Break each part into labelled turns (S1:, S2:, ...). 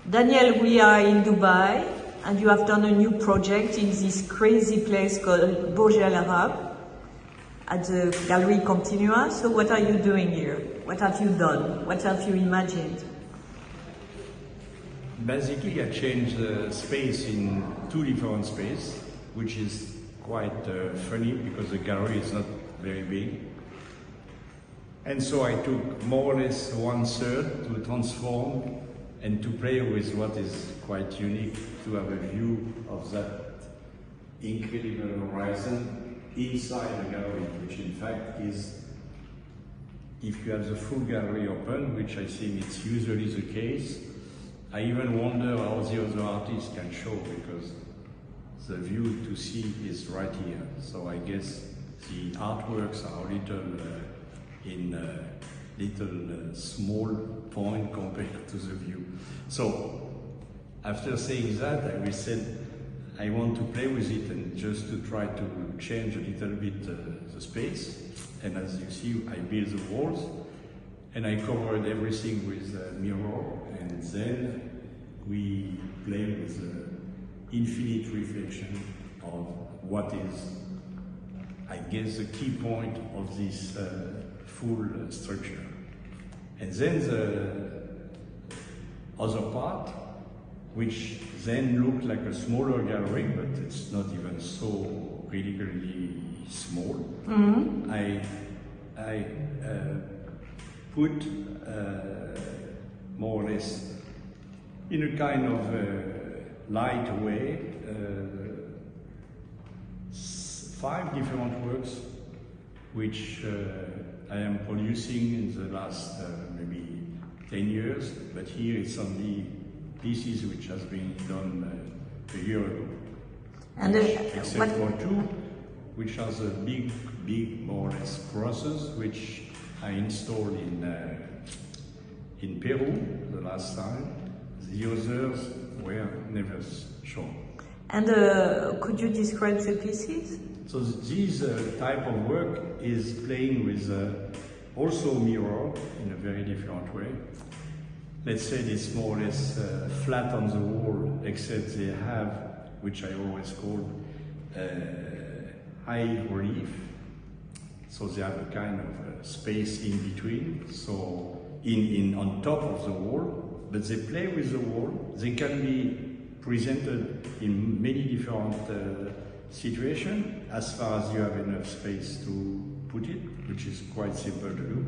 S1: Daniel, we are in Dubai, and you have done a new project in this crazy place called Buren at the Gallery Continua. So what are you doing here? What have you done? What have you imagined?
S2: Basically, I changed the space in two different spaces, which is quite funny because the gallery is not very big. And so I took more or less 1/3 to transform and to play with what is quite unique, to have a view of that incredible horizon inside the gallery, which in fact is, if you have the full gallery open, which I think it's usually the case, I even wonder how the other artists can show, because the view to see is right here. So I guess the artworks are a little in a little small point compared to the view. So after saying that, I will say I want to play with it and just to try to change a little bit the space. And as you see, I built the walls and I covered everything with a mirror, and then we play with the infinite reflection of what is, I guess, the key point of this full structure. And then the other part, which then looked like a smaller gallery, but it's not even so ridiculously small. Mm-hmm. I put more or less in a kind of light way 5 different works which I am producing in the last maybe 10 years, but here it's only pieces which has been done a year ago.
S1: And
S2: except for 2, which are the big, more or less crosses, which I installed in Peru the last time. The others were never shown.
S1: And could you describe the pieces?
S2: So this type of work is playing with also mirror in a very different way. Let's say it's more or less flat on the wall, except they have, which I always call high relief. So they have a kind of space in between, so on top of the wall, but they play with the wall. They can be presented in many different situations, as far as you have enough space to put it, which is quite simple to do.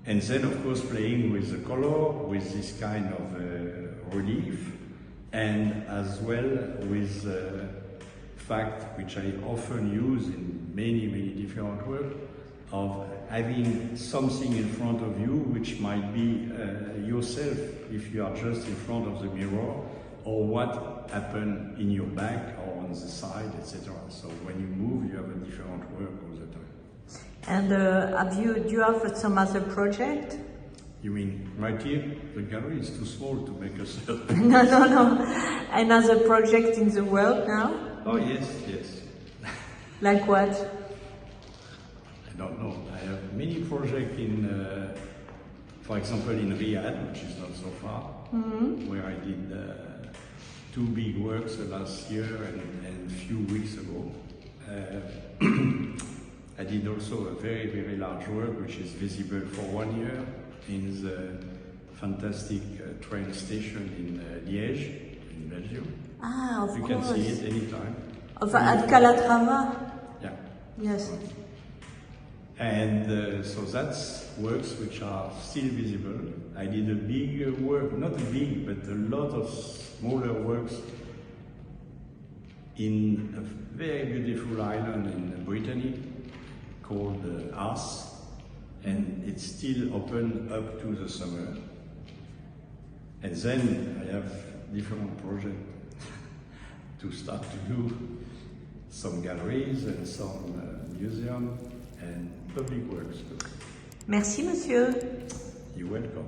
S2: And then, of course, playing with the color, with this kind of relief, and as well with the fact, which I often use in many different work, of having something in front of you which might be yourself if you are just in front of the mirror, or what happened in your back or on the side, etc. So when you move, you have a different work all the time.
S1: And do you have some other project?
S2: You mean right here? The gallery is too small to make a third.
S1: No. Another project in the world now?
S2: Oh yes.
S1: Like what?
S2: I don't know. I have many projects in, for example, in Riyadh, which is not so far, mm-hmm. where I did 2 big works last year and a few weeks ago. I did also a very large work, which is visible for 1 year in the fantastic train station in Liège, in Belgium.
S1: Ah, of course.
S2: You can see it anytime.
S1: At Calatrava?
S2: Yeah.
S1: Yes.
S2: And so that's works which are still visible. I did a big work, not big, but a lot of smaller works in a very beautiful island in Brittany called Ars, and it's still open up to the summer. And then I have different projects to start to do some galleries and some museums and public works too.
S1: Merci, monsieur.
S2: You're welcome.